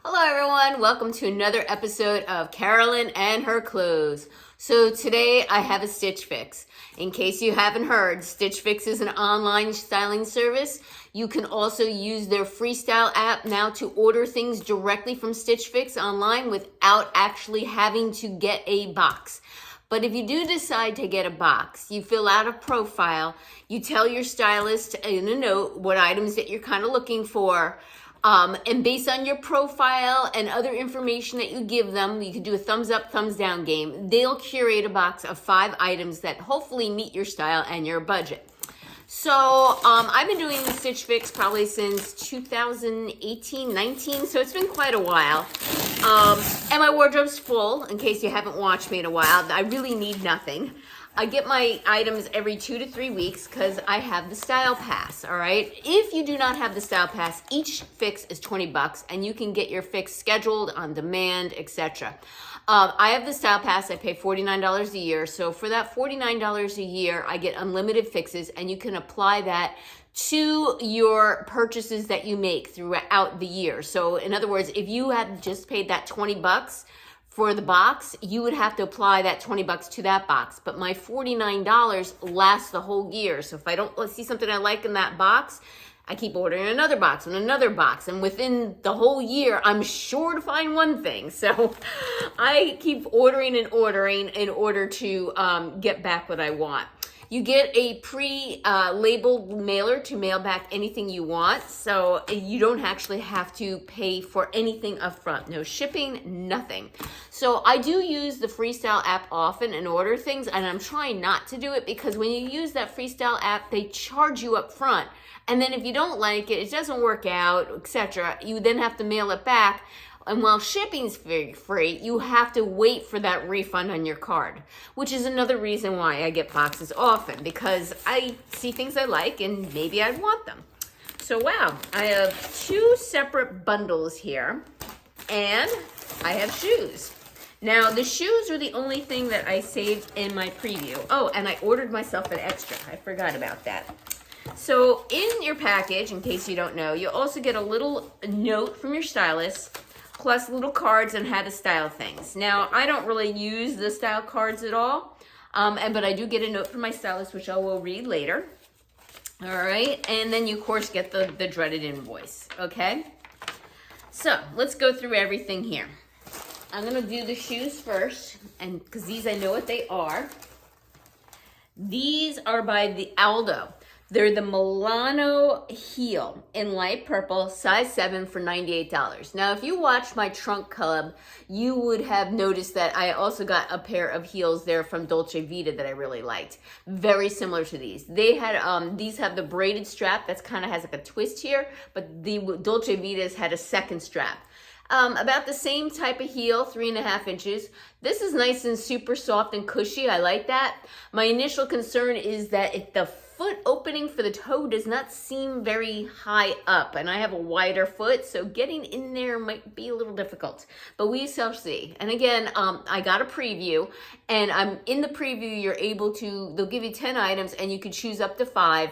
Hello everyone, welcome to another episode of Carolyn and her clothes. So today I have a Stitch Fix. In case you haven't heard, Stitch Fix is an online styling service. You can also use their Freestyle app now to order things directly from Stitch Fix online without actually having to get a box. But if you do decide to get a box, you fill out a profile, you tell your stylist in a note what items that you're kind of looking for. And based on your profile and other information that you give them, you can do a thumbs up, thumbs down game. They'll curate a box of 5 items that hopefully meet your style and your budget. So I've been doing the Stitch Fix probably since 2018, 19, so it's been quite a while. And my wardrobe's full, in case you haven't watched me in a while. I really need nothing. I get my items every 2 to 3 weeks because I have the Style Pass, all right? If you do not have the Style Pass, each fix is $20 and you can get your fix scheduled, on demand, etc. I have the Style Pass. I pay $49 a year. So for that $49 a year, I get unlimited fixes, and you can apply that to your purchases that you make throughout the year. So in other words, if you had just paid that $20 for the box, you would have to apply that $20 to that box. But my $49 lasts the whole year. So if I don't see something I like in that box, I keep ordering another box and another box. And within the whole year, I'm sure to find one thing. So I keep ordering and ordering in order to get back what I want. You get a pre-labeled mailer to mail back anything you want, so you don't actually have to pay for anything up front. No shipping, nothing. So I do use the Freestyle app often and order things, and I'm trying not to do it because when you use that Freestyle app, they charge you up front. And then if you don't like it, it doesn't work out, etc., you then have to mail it back. And while shipping's free, you have to wait for that refund on your card, which is another reason why I get boxes often, because I see things I like and maybe I'd want them. So wow, I have 2 separate bundles here, and I have shoes. Now the shoes are the only thing that I saved in my preview. Oh, and I ordered myself an extra. I forgot about that. So in your package, in case you don't know, you also get a little note from your stylist, plus little cards on how to style things. Now, I don't really use the style cards at all, but I do get a note from my stylist, which I will read later. All right, and then you, of course, get the dreaded invoice, okay? So, let's go through everything here. I'm gonna do the shoes first, and because these I know what they are. These are by the Aldo. They're the Milano heel in light purple, size 7 for $98. Now, if you watched my trunk club, you would have noticed that I also got a pair of heels there from Dolce Vita that I really liked. Very similar to these. They had these have the braided strap that's kind of has like a twist here, but the Dolce Vitas had a second strap. About the same type of heel, 3.5 inches. This is nice and super soft and cushy. I like that. My initial concern is that if the foot opening for the toe does not seem very high up, and I have a wider foot, so getting in there might be a little difficult, but we shall see. And again, I got a preview, and I'm in the preview, you're able to, they'll give you 10 items and you can choose up to 5.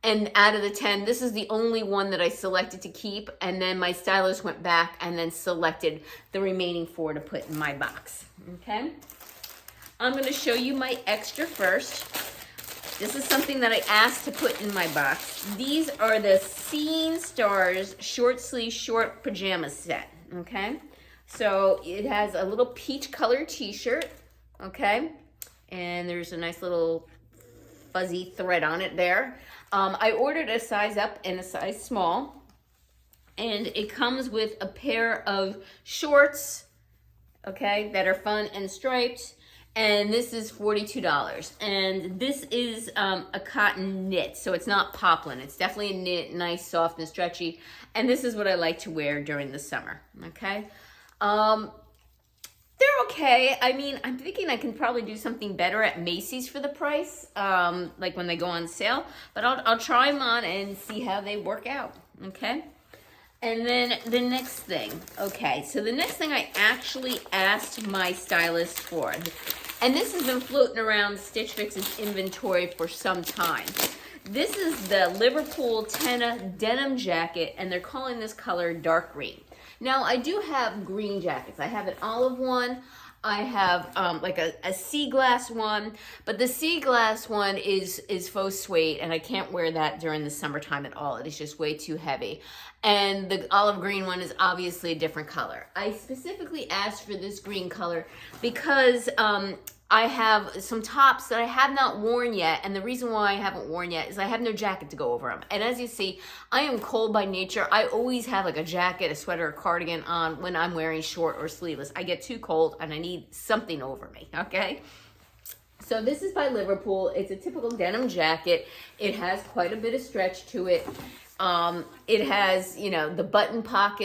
And out of the 10, this is the only one that I selected to keep, and then my stylist went back and then selected the remaining 4 to put in my box, okay? I'm gonna show you my extra first. This is something that I asked to put in my box. These are the Scene Stars short sleeve short pajama set, okay? So it has a little peach colored t-shirt, okay? And there's a nice little fuzzy thread on it there. I ordered a size up and a size small, and it comes with a pair of shorts, okay, that are fun and striped, and this is $42. And this is a cotton knit, so it's not poplin. It's definitely a knit, nice, soft, and stretchy, and this is what I like to wear during the summer, okay? They're okay. I mean, I'm thinking I can probably do something better at Macy's for the price, like when they go on sale. But I'll try them on and see how they work out, okay? And then the next thing, okay, so the next thing I actually asked my stylist for, and this has been floating around Stitch Fix's inventory for some time. This is the Liverpool Tenna denim jacket, and they're calling this color dark green. Now I do have green jackets. I have an olive one. I have like a sea glass one, but the sea glass one is faux suede, and I can't wear that during the summertime at all. It is just way too heavy. And the olive green one is obviously a different color. I specifically asked for this green color because I have some tops that I have not worn yet, and the reason why I haven't worn yet is I have no jacket to go over them. And as you see, I am cold by nature. I always have like a jacket, a sweater, a cardigan on when I'm wearing short or sleeveless. I get too cold and I need something over me, okay? So this is by Liverpool. It's a typical denim jacket. It has quite a bit of stretch to it. It has, you know, the buttons on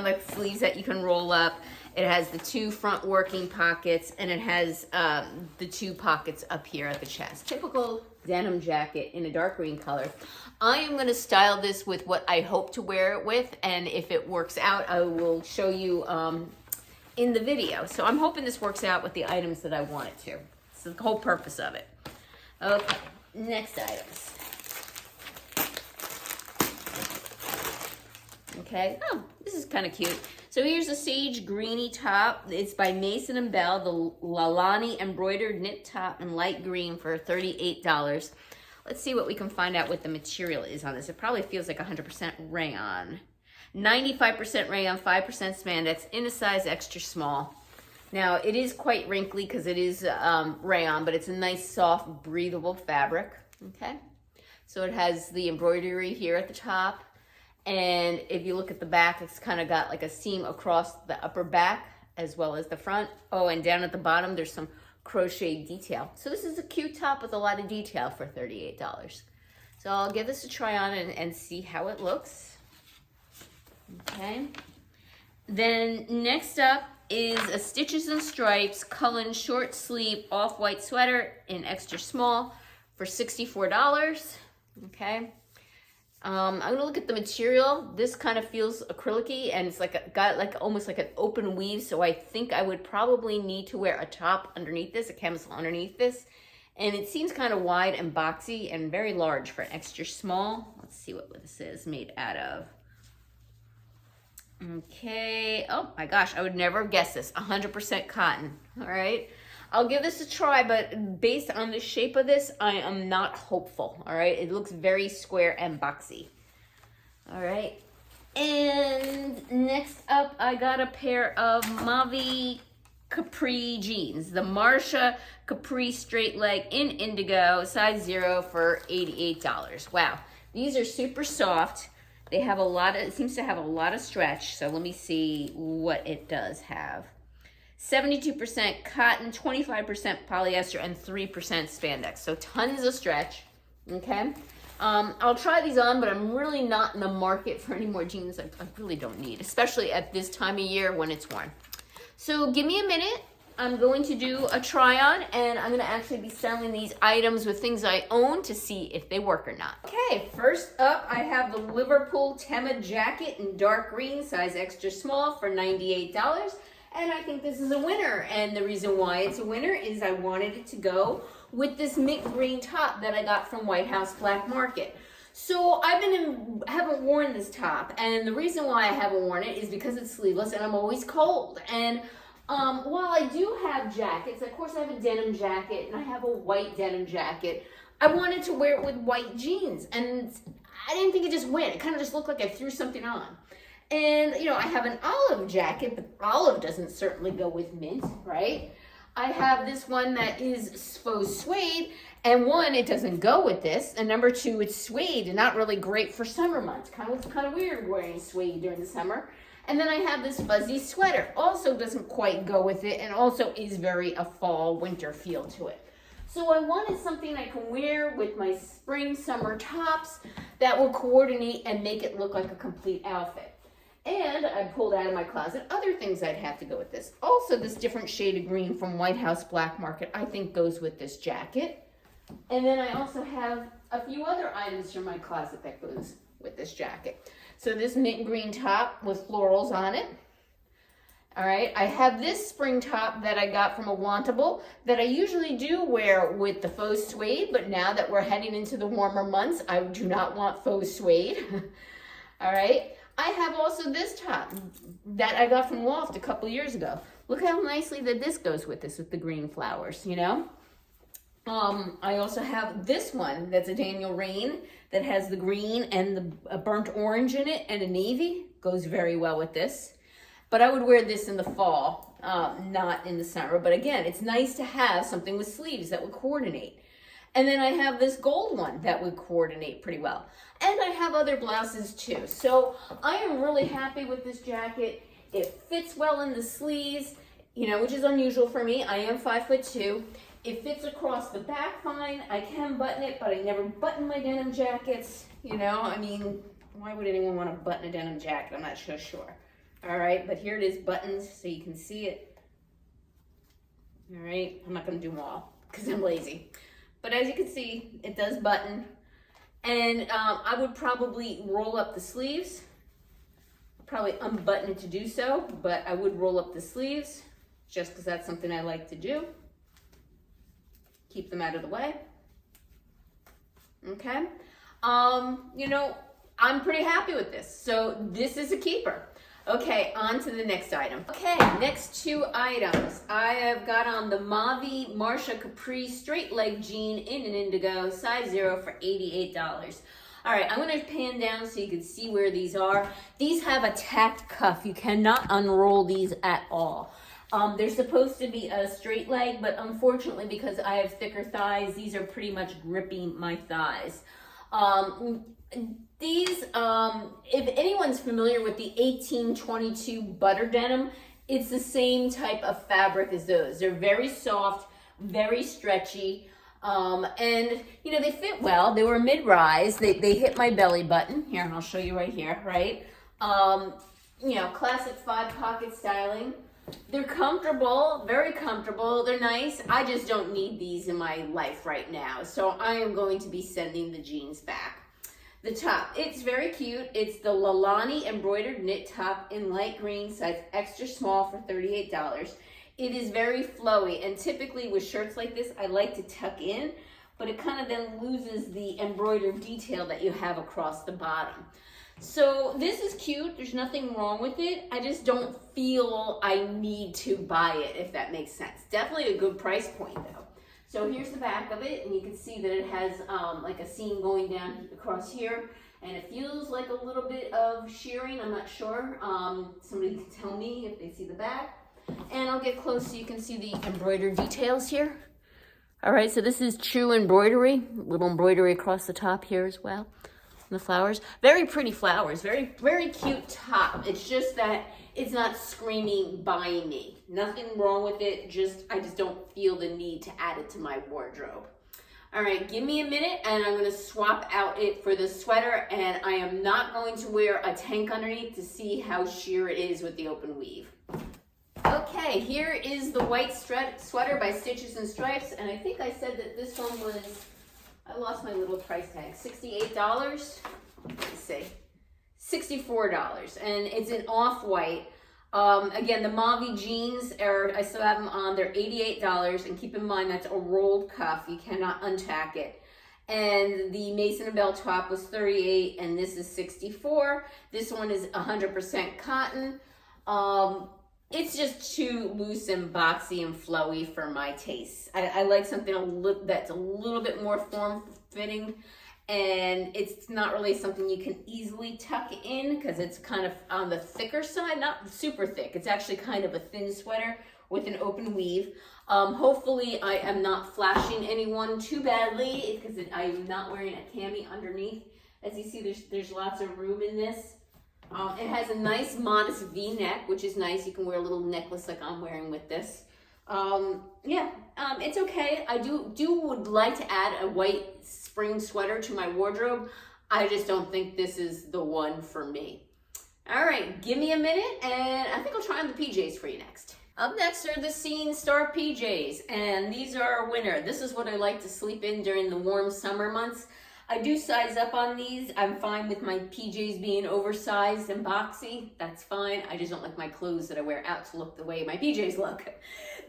the sleeves that you can roll up. It has the two front working pockets, and it has the two pockets up here at the chest. Typical denim jacket in a dark green color. I am going to style this with what I hope to wear it with, and if it works out, I will show you in the video. So I'm hoping this works out with the items that I want it to. It's the whole purpose of it. Okay, next items. Okay, oh, this is kind of cute. So here's a sage greeny top. It's by Mason and Belle, the Lalani embroidered knit top in light green for $38. Let's see what we can find out what the material is on this. It probably feels like 100% rayon. 95% rayon, 5% spandex, in a size extra small. Now, it is quite wrinkly because it is rayon, but it's a nice, soft, breathable fabric, okay? So it has the embroidery here at the top. And if you look at the back, it's kind of got like a seam across the upper back as well as the front. Oh, and down at the bottom, there's some crochet detail. So this is a cute top with a lot of detail for $38. So I'll give this a try on and see how it looks. Okay. Then next up is a Stitches and Stripes Cullen short sleeve off-white sweater in extra small for $64. Okay. I'm gonna look at the material. This kind of feels acrylic-y, and it's like got like almost like an open weave, so I think I would probably need to wear a top underneath this, a camisole underneath this. And it seems kind of wide and boxy and very large for an extra small. Let's see what this is made out of. Okay, oh my gosh, I would never have guessed this. 100% cotton, all right? I'll give this a try, but based on the shape of this, I am not hopeful, all right? It looks very square and boxy, all right? And next up, I got a pair of Mavi Capris jeans, the Marsha Capri straight leg in indigo, size 0 for $88. Wow, these are super soft. They have a lot of, it seems to have a lot of stretch, so let me see what it does have. 72% cotton, 25% polyester, and 3% spandex. So tons of stretch, okay? I'll try these on, but I'm really not in the market for any more jeans I really don't need, especially at this time of year when it's warm. So give me a minute. I'm going to do a try on, and I'm gonna actually be selling these items with things I own to see if they work or not. Okay, first up, I have the Liverpool Tema jacket in dark green, size extra small for $98. And I think this is a winner. And the reason why it's a winner is I wanted it to go with this mint green top that I got from White House Black Market. So haven't worn this top. And the reason why I haven't worn it is because it's sleeveless and I'm always cold. And while I do have jackets, of course I have a denim jacket and I have a white denim jacket, I wanted to wear it with white jeans. And I didn't think it just went. It kind of just looked like I threw something on. And, you know, I have an olive jacket, but olive doesn't certainly go with mint, right? I have this one that is faux suede, and one, it doesn't go with this, and number two, it's suede and not really great for summer months. Kind of weird wearing suede during the summer. And then I have this fuzzy sweater, also doesn't quite go with it, and also is very a fall winter feel to it. So I wanted something I can wear with my spring summer tops that will coordinate and make it look like a complete outfit. And I pulled out of my closet other things I'd have to go with this. Also, this different shade of green from White House Black Market I think goes with this jacket. And then I also have a few other items from my closet that goes with this jacket. So this mint green top with florals on it. All right, I have this spring top that I got from a Wantable that I usually do wear with the faux suede, but now that we're heading into the warmer months, I do not want faux suede. All right. I have also this top that I got from Loft a couple years ago. Look how nicely that this goes with this, with the green flowers, you know? I also have this one that's a Daniel Rain that has the green and the burnt orange in it and a navy. Goes very well with this. But I would wear this in the fall, not in the summer. But again, it's nice to have something with sleeves that would coordinate. And then I have this gold one that would coordinate pretty well. And I have other blouses too. So I am really happy with this jacket. It fits well in the sleeves, you know, which is unusual for me. I am 5'2". It fits across the back fine. I can button it, but I never button my denim jackets. You know, I mean, why would anyone want to button a denim jacket? I'm not so sure. All right, but here it is, buttons, so you can see it. All right, I'm not gonna do them all because I'm lazy. But as you can see, it does button. And I would probably roll up the sleeves. Probably unbutton it to do so, but I would roll up the sleeves just because that's something I like to do. Keep them out of the way. Okay. You know, I'm pretty happy with this. So this is a keeper. Okay, on to the next item. Okay, next two items. I have got on the Mavi Capris straight leg jean in an indigo, size 0 for $88. All right, I'm gonna pan down so you can see where these are. These have a tacked cuff. You cannot unroll these at all. They're supposed to be a straight leg, but unfortunately, because I have thicker thighs, these are pretty much gripping my thighs. These, if anyone's familiar with the 1822 butter denim, it's the same type of fabric as those. They're very soft, very stretchy, and you know, they fit well. They were mid-rise. They hit my belly button. Here, I'll show you right here, right? You know, classic 5-pocket styling. They're comfortable, very comfortable. They're nice. I just don't need these in my life right now. So I am going to be sending the jeans back. The top, it's very cute. It's the Lalani embroidered knit top in light green, size extra small for $38. It is very flowy, and typically with shirts like this, I like to tuck in, but it kind of then loses the embroidered detail that you have across the bottom. So this is cute. There's nothing wrong with it. I just don't feel I need to buy it, if that makes sense. Definitely a good price point though. So here's the back of it, and you can see that it has like a seam going down across here, and it feels like a little bit of shearing. I'm not sure. Somebody can tell me if they see the back. And I'll get close so you can see the embroidered details here. All right, so this is true embroidery, little embroidery across the top here as well. The flowers, very pretty flowers, very, very cute top. It's just that it's not screaming buy me. Nothing wrong with it, I just don't feel the need to add it to my wardrobe. All right, give me a minute and I'm gonna swap out it for the sweater, and I am not going to wear a tank underneath to see how sheer it is with the open weave. Okay, here is the white sweater by Stitches and Stripes, and I think I said that this one was, I lost my little price tag, $68. Let's see, $64, and it's an off-white. Again, the Mavi jeans I still have them on. They're $88, and keep in mind that's a rolled cuff. You cannot untack it. And the Mason & Belle top was $38, and this is $64. This one is 100% cotton. It's just too loose and boxy and flowy for my taste. I like something that's a little bit more form-fitting, and it's not really something you can easily tuck in because it's kind of on the thicker side, not super thick. It's actually kind of a thin sweater with an open weave. Hopefully I am not flashing anyone too badly because I'm not wearing a cami underneath. As you see, there's lots of room in this. It has a nice modest V-neck, which is nice. You can wear a little necklace like I'm wearing with this. It's okay. I would like to add a white spring sweater to my wardrobe. I just don't think this is the one for me. All right, give me a minute, and I think I'll try on the PJs for you next. Up next are the Scene Star PJs, and these are a winner. This is what I like to sleep in during the warm summer months. I do size up on these. I'm fine with my PJs being oversized and boxy. That's fine. I just don't like my clothes that I wear out to look the way my PJs look.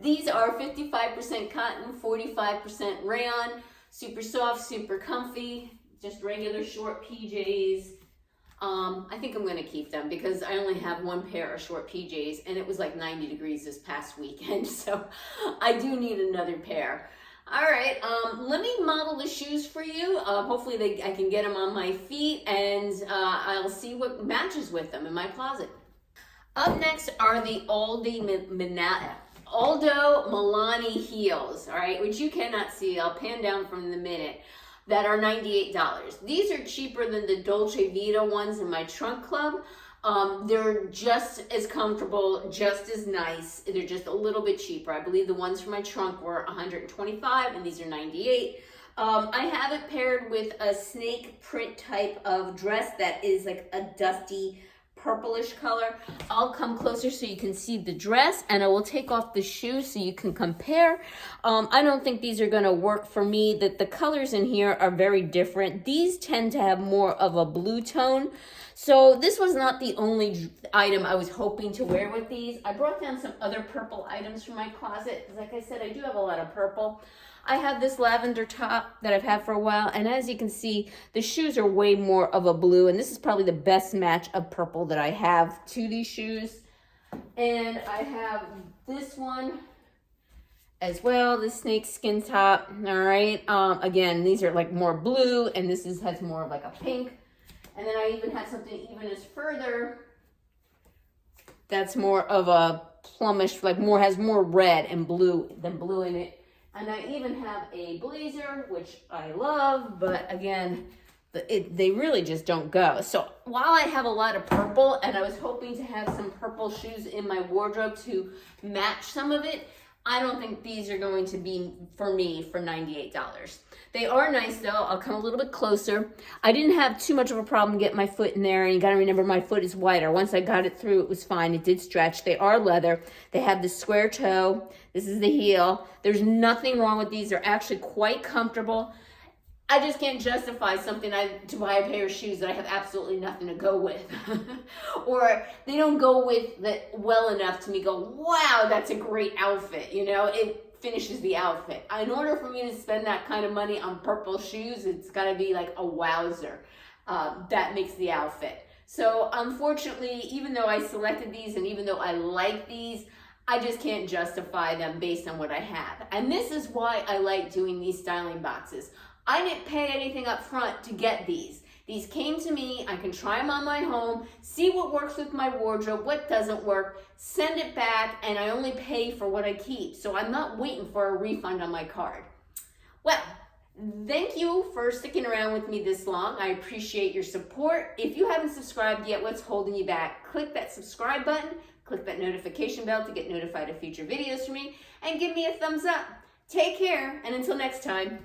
These are 55% cotton, 45% rayon, super soft, super comfy, just regular short PJs. I think I'm gonna keep them because I only have one pair of short PJs and it was like 90 degrees this past weekend, so I do need another pair. All right, let me model the shoes for you. Hopefully I can get them on my feet, and I'll see what matches with them in my closet. Up next are the Aldo Milani heels, all right, which you cannot see. I'll pan down from the minute. That are $98. These are cheaper than the Dolce Vita ones in my trunk club. They're just as comfortable, just as nice. They're just a little bit cheaper. I believe the ones for my trunk were $125 and these are $98. I have it paired with a snake print type of dress that is like a dusty purplish color. I'll come closer so you can see the dress, and I will take off the shoes so you can compare. I don't think these are going to work for me. The colors in here are very different. These tend to have more of a blue tone. So this was not the only item I was hoping to wear with these. I brought down some other purple items from my closet, because like I said, I do have a lot of purple. I have this lavender top that I've had for a while, and as you can see, the shoes are way more of a blue, and this is probably the best match of purple that I have to these shoes. And I have this one as well, this snake skin top, all right? Again, these are like more blue, and this has more of like a pink. And then I even have something even as further that's more of a plumish, like has more red and blue than blue in it. And I even have a blazer, which I love, but again, they really just don't go. So while I have a lot of purple, and I was hoping to have some purple shoes in my wardrobe to match some of it, I don't think these are going to be for me for $98. They are nice though. I'll come a little bit closer. I didn't have too much of a problem getting my foot in there, and you gotta remember my foot is wider. Once I got it through, it was fine. It did stretch. They are leather. They have the square toe. This is the heel. There's nothing wrong with these. They're actually quite comfortable. I just can't justify something to buy a pair of shoes that I have absolutely nothing to go with. Or they don't go with that well enough to me go, wow, that's a great outfit. You know, it finishes the outfit. In order for me to spend that kind of money on purple shoes, it's got to be like a wowzer. That makes the outfit. So unfortunately, even though I selected these and even though I like these, I just can't justify them based on what I have. And this is why I like doing these styling boxes. I didn't pay anything up front to get these. These came to me. I can try them on my home, see what works with my wardrobe, what doesn't work, send it back, and I only pay for what I keep. So I'm not waiting for a refund on my card. Well, thank you for sticking around with me this long. I appreciate your support. If you haven't subscribed yet, what's holding you back? Click that subscribe button, click that notification bell to get notified of future videos from me, and give me a thumbs up. Take care, and until next time.